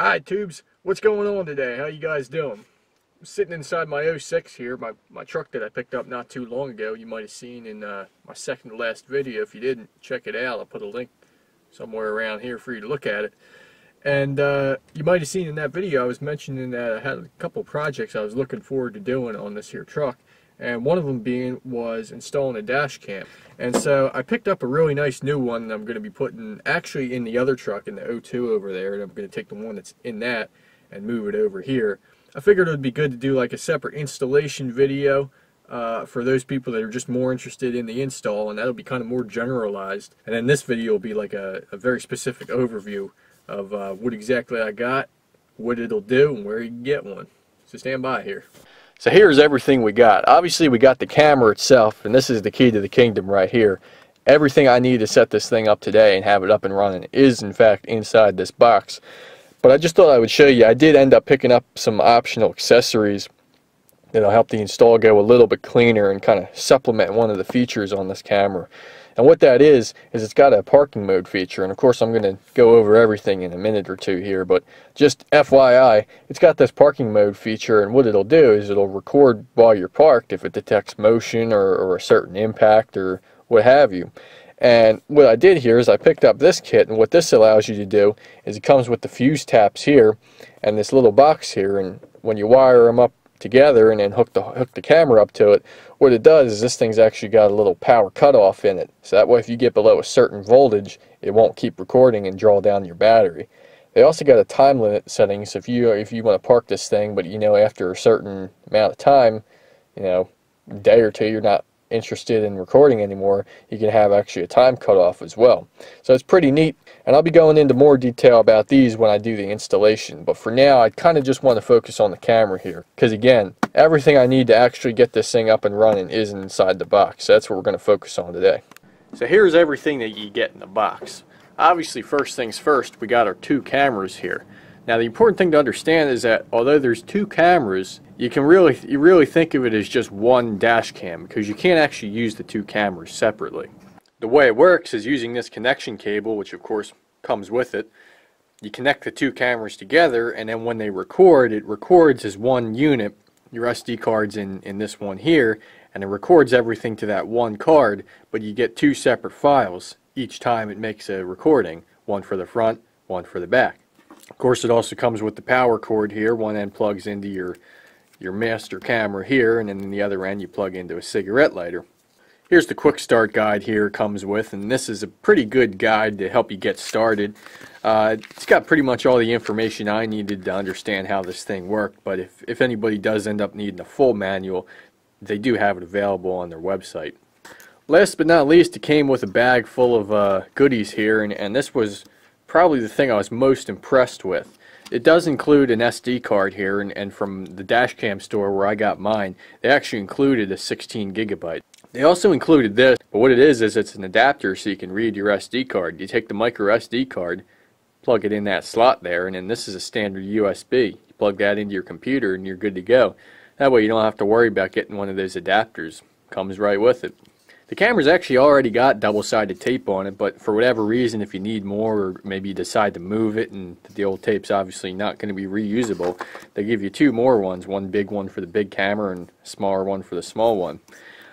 Hi tubes, what's going on today? How you guys doing? I'm sitting inside my 06 here, my truck that I picked up not too long ago. You might have seen in my second to last video. If you didn't, check it out. I'll put a link somewhere around here for you to look at it. And you might have seen in that video I was mentioning that I had a couple projects I was looking forward to doing on this here truck. And one of them was installing a dash cam. And so I picked up a really nice new one that I'm going to be putting actually in the other truck, in the 02 over there, and I'm going to take the one that's in that and move it over here. I figured it would be good to do like a separate installation video for those people that are just more interested in the install, and that'll be kind of more generalized. And then this video will be like a very specific overview of what exactly I got, what it'll do, and where you can get one. So stand by here. So here's everything we got. Obviously we got the camera itself, and this is the key to the kingdom right here. Everything I need to set this thing up today and have it up and running is in fact inside this box. But I just thought I would show you, I did end up picking up some optional accessories that'll help the install go a little bit cleaner and kind of supplement one of the features on this camera. And what that is it's got a parking mode feature, and of course I'm going to go over everything in a minute or two here, but just FYI, it's got this parking mode feature, and what it'll do is it'll record while you're parked if it detects motion or a certain impact or what have you. And what I did here is I picked up this kit, and what this allows you to do is it comes with the fuse taps here and this little box here, and when you wire them up together and then hook the camera up to it, what it does is this thing's actually got a little power cutoff in it, so that way if you get below a certain voltage it won't keep recording and draw down your battery. They also got a time limit setting, so if you want to park this thing, but you know after a certain amount of time, you know, a day or two, you're not interested in recording anymore, you can have actually a time cutoff as well. So it's pretty neat, and I'll be going into more detail about these when I do the installation, but for now I kind of just want to focus on the camera here, because again, everything I need to actually get this thing up and running is inside the box. So that's what we're going to focus on today. So here's everything that you get in the box. Obviously, first things first, we got our two cameras here. Now the important thing to understand is that although there's two cameras, you really think of it as just one dash cam, because you can't actually use the two cameras separately. The way it works is using this connection cable, which of course comes with it. You connect the two cameras together, and then when they record, it records as one unit. Your SD card's in this one here, and it records everything to that one card, but you get two separate files each time it makes a recording, one for the front, one for the back. Of course, it also comes with the power cord here. One end plugs into your master camera here, and then in the other end you plug into a cigarette lighter. Here's the quick start guide here it comes with, and this is a pretty good guide to help you get started. It's got pretty much all the information I needed to understand how this thing worked, but if anybody does end up needing a full manual, they do have it available on their website. Last but not least, it came with a bag full of goodies here, and this was probably the thing I was most impressed with. It does include an SD card here, and from the dashcam store where I got mine, they actually included a 16 gigabyte. They also included this, but what it is it's an adapter so you can read your SD card. You take the micro SD card, plug it in that slot there, and then this is a standard USB. You plug that into your computer and you're good to go. That way you don't have to worry about getting one of those adapters. Comes right with it. The camera's actually already got double-sided tape on it, but for whatever reason, if you need more, or maybe you decide to move it and the old tape's obviously not going to be reusable, they give you two more ones, one big one for the big camera and a smaller one for the small one.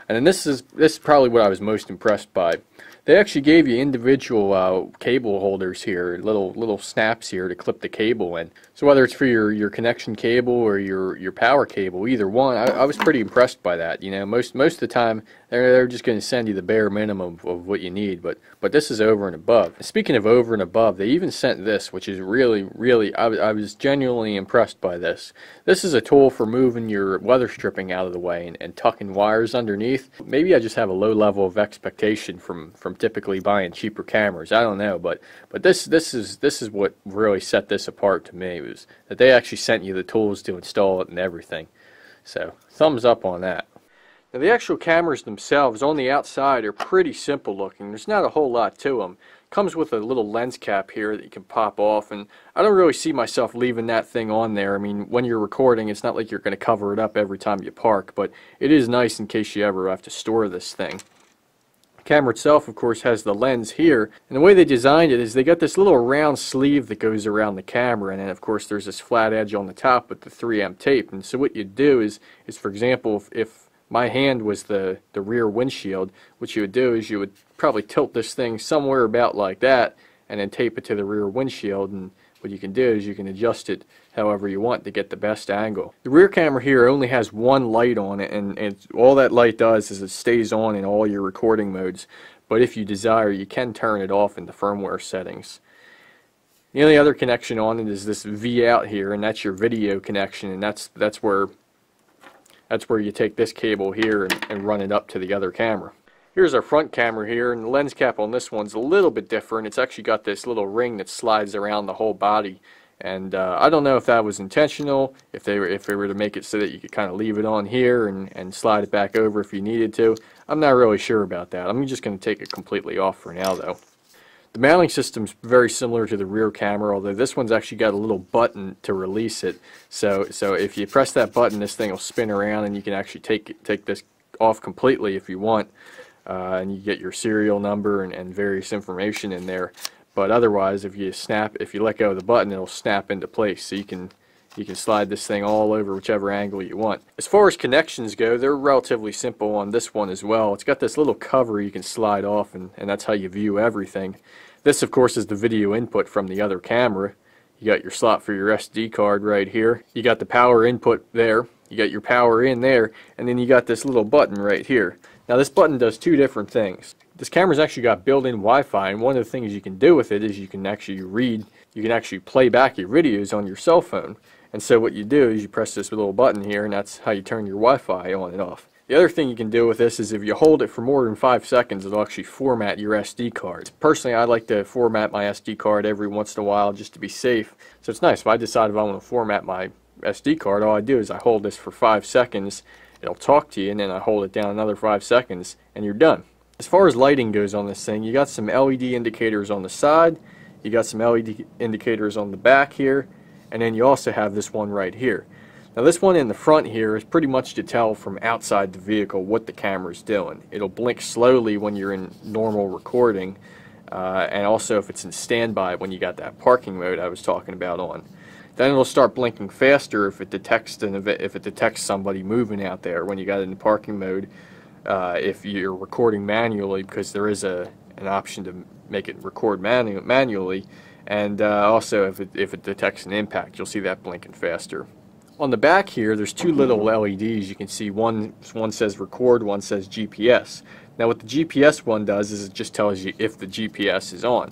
And then this is probably what I was most impressed by. They actually gave you individual cable holders here, little snaps here to clip the cable in. So whether it's for your connection cable or your power cable, either one, I was pretty impressed by that. You know, most of the time they're just going to send you the bare minimum of what you need, but this is over and above. Speaking of over and above, they even sent this, which is really I was genuinely impressed by this. This is a tool for moving your weather stripping out of the way and tucking wires underneath. Maybe I just have a low level of expectation from typically buying cheaper cameras. I don't know, but this is what really set this apart to me, was that they actually sent you the tools to install it and everything. So thumbs up on that. Now the actual cameras themselves on the outside are pretty simple looking. There's not a whole lot to them. Comes with a little lens cap here that you can pop off, and I don't really see myself leaving that thing on there. I mean, when you're recording, it's not like you're going to cover it up every time you park, but it is nice in case you ever have to store this thing. camera itself, of course, has the lens here, and the way they designed it is they got this little round sleeve that goes around the camera, and then of course there's this flat edge on the top with the 3M tape. And so what you do is for example, if my hand was the rear windshield, what you would do is you would probably tilt this thing somewhere about like that and then tape it to the rear windshield, and what you can do is you can adjust it however you want to get the best angle. The rear camera here only has one light on it, and all that light does is it stays on in all your recording modes, but if you desire you can turn it off in the firmware settings. The only other connection on it is this V out here, and that's your video connection, and that's where you take this cable here and run it up to the other camera. Here's our front camera here, and the lens cap on this one's a little bit different. It's actually got this little ring that slides around the whole body, and I don't know if that was intentional, if they were to make it so that you could kind of leave it on here and slide it back over if you needed to. I'm not really sure about that. I'm just going to take it completely off for now though. The mounting system's very similar to the rear camera, although this one's actually got a little button to release it. So if you press that button, this thing will spin around, and you can actually take this off completely if you want. And you get your serial number and various information in there. But otherwise, if you let go of the button, it'll snap into place. So you can slide this thing all over whichever angle you want. As far as connections go, they're relatively simple on this one as well. It's got this little cover you can slide off, and that's how you view everything. This, of course, is the video input from the other camera. You got your slot for your SD card right here. You got the power input there. You got your power in there, and then you got this little button right here. Now this button does two different things. This camera's actually got built-in Wi-Fi, and one of the things you can do with it is you can actually play back your videos on your cell phone. And so what you do is you press this little button here, and that's how you turn your Wi-Fi on and off. The other thing you can do with this is if you hold it for more than 5 seconds, it'll actually format your SD card. Personally, I like to format my SD card every once in a while just to be safe. So it's nice. If I decide if I want to format my SD card, all I do is I hold this for 5 seconds, it'll talk to you, and then I hold it down another 5 seconds, and you're done. As far as lighting goes on this thing, you got some LED indicators on the side, you got some LED indicators on the back here, and then you also have this one right here. Now this one in the front here is pretty much to tell from outside the vehicle what the camera's doing. It'll blink slowly when you're in normal recording, and also if it's in standby when you got that parking mode I was talking about on. Then it'll start blinking faster if it detects somebody moving out there when you got it in parking mode. If you're recording manually, because there is an option to make it record manually, and also if it detects an impact, you'll see that blinking faster. On the back here, there's two little LEDs. You can see one says record, one says GPS. Now what the GPS one does is it just tells you if the GPS is on.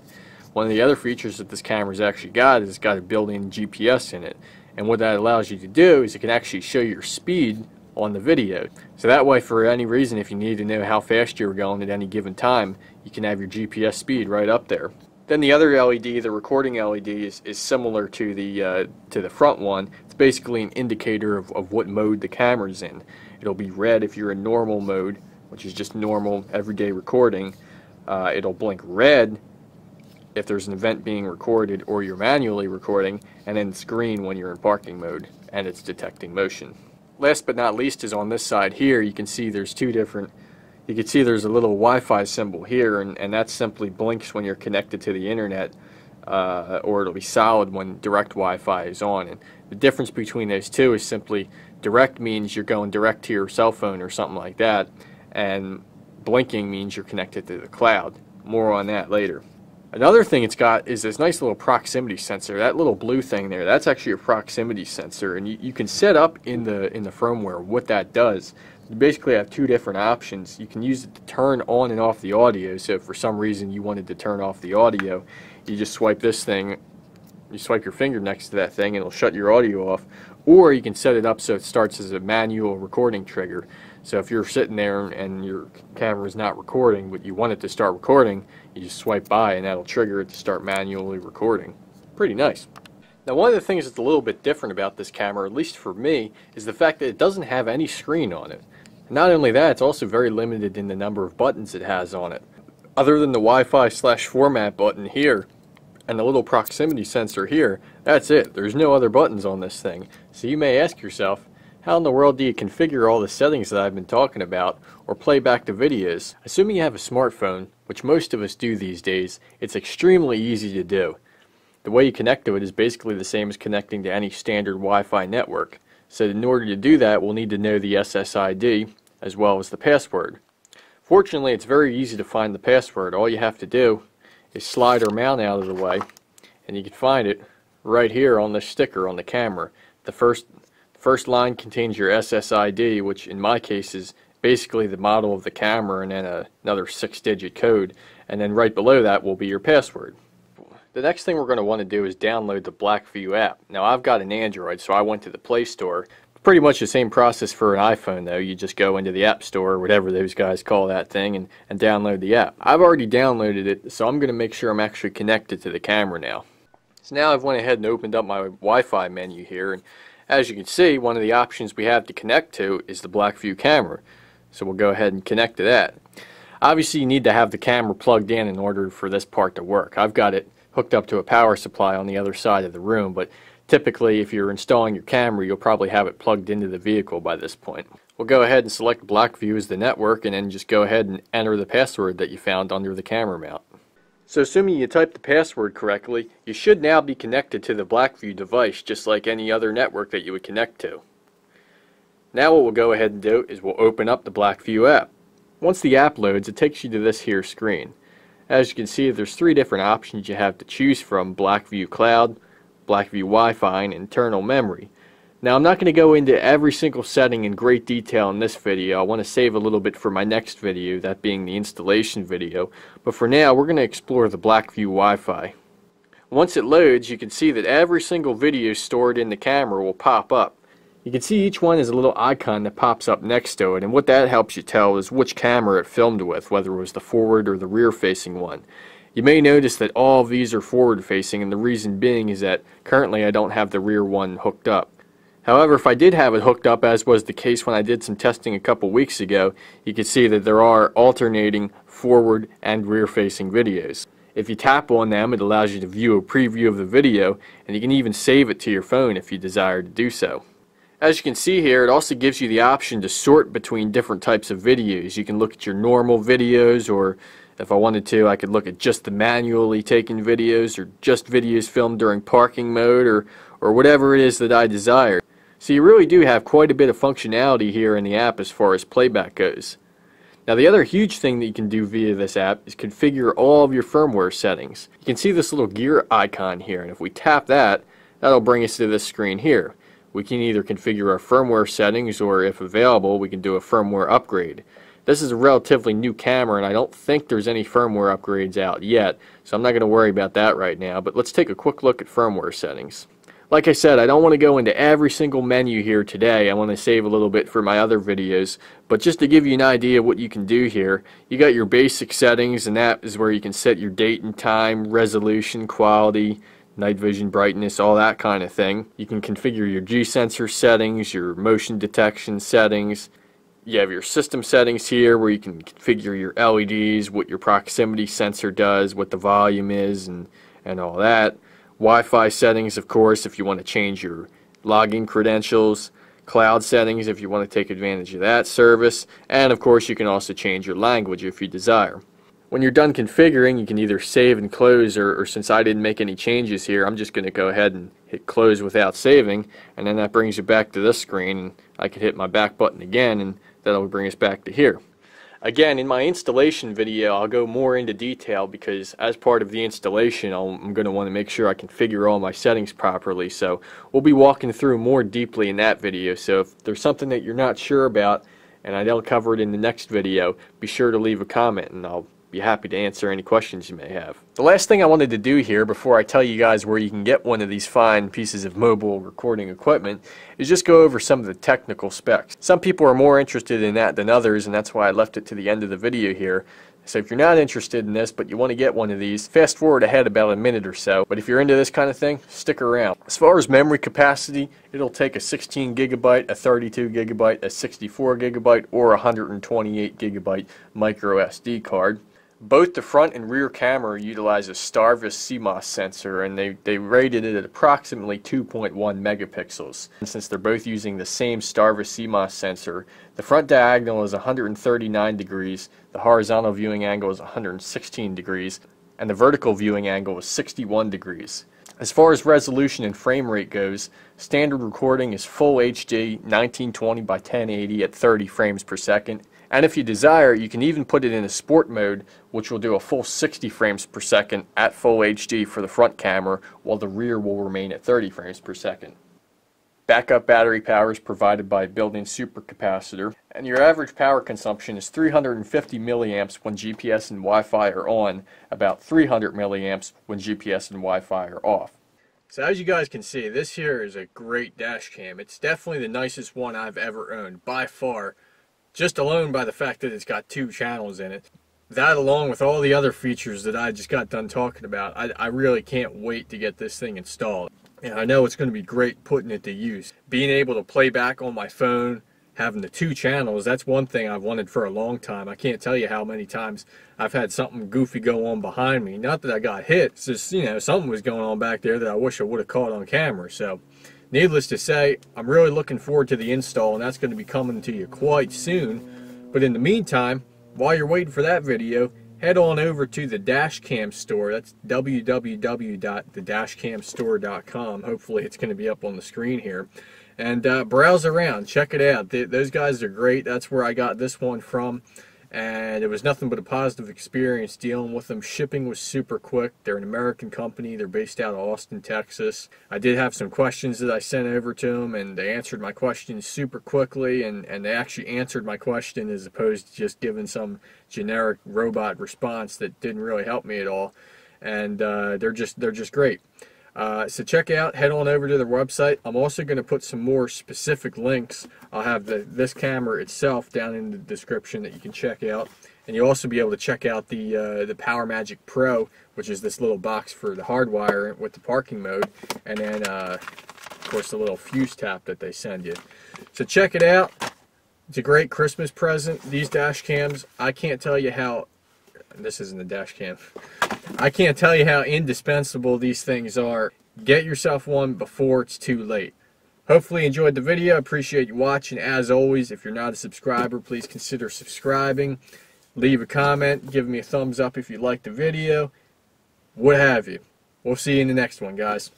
One of the other features that this camera's actually got is it's got a built-in GPS in it, and what that allows you to do is it can actually show your speed on the video. So that way, for any reason, if you need to know how fast you're going at any given time, you can have your GPS speed right up there. Then the other LED, the recording LED, is similar to the front one. It's basically an indicator of what mode the camera's in. It'll be red if you're in normal mode, which is just normal everyday recording. It'll blink red if there's an event being recorded or you're manually recording, and then it's green when you're in parking mode and it's detecting motion. Last but not least is on this side here, you can see there's there's a little Wi-Fi symbol here, and that simply blinks when you're connected to the internet, or it'll be solid when direct Wi-Fi is on. And the difference between those two is simply direct means you're going direct to your cell phone or something like that, and blinking means you're connected to the cloud. More on that later. Another thing it's got is this nice little proximity sensor. That little blue thing there, that's actually a proximity sensor, and you can set up in the firmware what that does. You basically have two different options. You can use it to turn on and off the audio, so if for some reason you wanted to turn off the audio, you just swipe this thing, you swipe your finger next to that thing and it'll shut your audio off. Or you can set it up so it starts as a manual recording trigger. So if you're sitting there and your camera is not recording, but you want it to start recording, you just swipe by and that'll trigger it to start manually recording. Pretty nice. Now one of the things that's a little bit different about this camera, at least for me, is the fact that it doesn't have any screen on it. Not only that, it's also very limited in the number of buttons it has on it. Other than the Wi-Fi/format button here and the little proximity sensor here, that's it. There's no other buttons on this thing. So you may ask yourself, How in the world do you configure all the settings that I've been talking about, or play back the videos? Assuming you have a smartphone, which most of us do these days, it's extremely easy to do. The way you connect to it is basically the same as connecting to any standard Wi-Fi network. So in order to do that, we'll need to know the SSID as well as the password. Fortunately, it's very easy to find the password. All you have to do is slide or mount out of the way, and you can find it right here on the sticker on the camera. The first line contains your SSID, which in my case is basically the model of the camera, and then another 6-digit code, and then right below that will be your password. The next thing we're going to want to do is download the BlackVue app. Now I've got an Android, so I went to the Play Store. Pretty much the same process for an iPhone though. You just go into the App Store, or whatever those guys call that thing, and download the app. I've already downloaded it, so I'm going to make sure I'm actually connected to the camera now. So now I've went ahead and opened up my Wi-Fi menu here, and as you can see, one of the options we have to connect to is the BlackVue camera. So we'll go ahead and connect to that. Obviously you need to have the camera plugged in order for this part to work. I've got it hooked up to a power supply on the other side of the room, but typically if you're installing your camera, you'll probably have it plugged into the vehicle by this point. We'll go ahead and select BlackVue as the network, and then just go ahead and enter the password that you found under the camera mount. So assuming you typed the password correctly, you should now be connected to the BlackVue device just like any other network that you would connect to. Now what we'll go ahead and do is we'll open up the BlackVue app. Once the app loads, it takes you to this here screen. As you can see, there's 3 different options you have to choose from: BlackVue Cloud, BlackVue Wi-Fi, and internal memory. Now I'm not going to go into every single setting in great detail in this video. I want to save a little bit for my next video, that being the installation video. But for now, we're going to explore the BlackVue Wi-Fi. Once it loads, you can see that every single video stored in the camera will pop up. You can see each one is a little icon that pops up next to it, and what that helps you tell is which camera it filmed with, whether it was the forward or the rear facing one. You may notice that all of these are forward facing, and the reason being is that currently I don't have the rear one hooked up. However, if I did have it hooked up, as was the case when I did some testing a couple weeks ago, you can see that there are alternating forward and rear facing videos. If you tap on them, it allows you to view a preview of the video, and you can even save it to your phone if you desire to do so. As you can see here, it also gives you the option to sort between different types of videos. You can look at your normal videos, or if I wanted to, I could look at just the manually taken videos, or just videos filmed during parking mode, or whatever it is that I desire. So you really do have quite a bit of functionality here in the app as far as playback goes. Now the other huge thing that you can do via this app is configure all of your firmware settings. You can see this little gear icon here, and if we tap that, that'll bring us to this screen here. We can either configure our firmware settings, or if available, we can do a firmware upgrade. This is a relatively new camera, and I don't think there's any firmware upgrades out yet, so I'm not going to worry about that right now, but let's take a quick look at firmware settings. Like I said, I don't want to go into every single menu here today. I want to save a little bit for my other videos, but just to give you an idea of what you can do here, you got your basic settings, and that is where you can set your date and time, resolution, quality, night vision, brightness, all that kind of thing. You can configure your G-sensor settings, your motion detection settings. You have your system settings here where you can configure your LEDs, what your proximity sensor does, what the volume is, and all that. Wi-Fi settings, of course, if you want to change your login credentials. Cloud settings if you want to take advantage of that service. And of course you can also change your language if you desire. When you're done configuring, you can either save and close, or since I didn't make any changes here, I'm just going to go ahead and hit close without saving, and then that brings you back to this screen, and I can hit my back button again, and that'll bring us back to here. Again, in my installation video, I'll go more into detail because as part of the installation, I'm going to want to make sure I configure all my settings properly. So we'll be walking through more deeply in that video. So if there's something that you're not sure about and I don't cover it in the next video, be sure to leave a comment and I'll be happy to answer any questions you may have. The last thing I wanted to do here before I tell you guys where you can get one of these fine pieces of mobile recording equipment is just go over some of the technical specs. Some people are more interested in that than others, and that's why I left it to the end of the video here. So if you're not interested in this but you want to get one of these, fast forward ahead about a minute or so. But if you're into this kind of thing, stick around. As far as memory capacity, it'll take a 16 gigabyte, a 32 gigabyte, a 64 gigabyte, or a 128 gigabyte micro SD card. Both the front and rear camera utilize a Starvis CMOS sensor, and they rated it at approximately 2.1 megapixels. And since they're both using the same Starvis CMOS sensor, the front diagonal is 139 degrees, the horizontal viewing angle is 116 degrees, and the vertical viewing angle is 61 degrees. As far as resolution and frame rate goes, standard recording is Full HD 1920 by 1080 at 30 frames per second. And if you desire, you can even put it in a sport mode, which will do a full 60 frames per second at Full HD for the front camera, while the rear will remain at 30 frames per second. Backup battery power is provided by a built-in supercapacitor, and your average power consumption is 350 milliamps when GPS and Wi-Fi are on, about 300 milliamps when GPS and Wi-Fi are off. So as you guys can see, this here is a great dash cam. It's definitely the nicest one I've ever owned, by far. Just alone by the fact that it's got 2 channels in it. That, along with all the other features that I just got done talking about, I really can't wait to get this thing installed. And I know it's going to be great putting it to use. Being able to play back on my phone, having the 2 channels, that's one thing I've wanted for a long time. I can't tell you how many times I've had something goofy go on behind me. Not that I got hit, it's just, you know, something was going on back there that I wish I would have caught on camera. So, needless to say, I'm really looking forward to the install, and that's going to be coming to you quite soon. But in the meantime, while you're waiting for that video, head on over to the Dashcam store. That's www.thedashcamstore.com. Hopefully it's going to be up on the screen here. And browse around, check it out. Those guys are great. That's where I got this one from. And it was nothing but a positive experience dealing with them. Shipping was super quick. They're an American company. They're based out of Austin, Texas. I did have some questions that I sent over to them, and they answered my questions super quickly, and they actually answered my question as opposed to just giving some generic robot response that didn't really help me at all. And they're just great. So check out, head on over to their website. I'm also going to put some more specific links. I'll have this camera itself down in the description that you can check out. And you'll also be able to check out the PowerMagic Pro, which is this little box for the hardwire with the parking mode. And then, of course, the little fuse tap that they send you. So check it out. It's a great Christmas present. These dash cams, I can't tell you how... This isn't a dash cam. I can't tell you how indispensable these things are. Get yourself one before it's too late. Hopefully you enjoyed the video. I appreciate you watching. As always, if you're not a subscriber, please consider subscribing. Leave a comment. Give me a thumbs up if you liked the video. What have you. We'll see you in the next one, guys.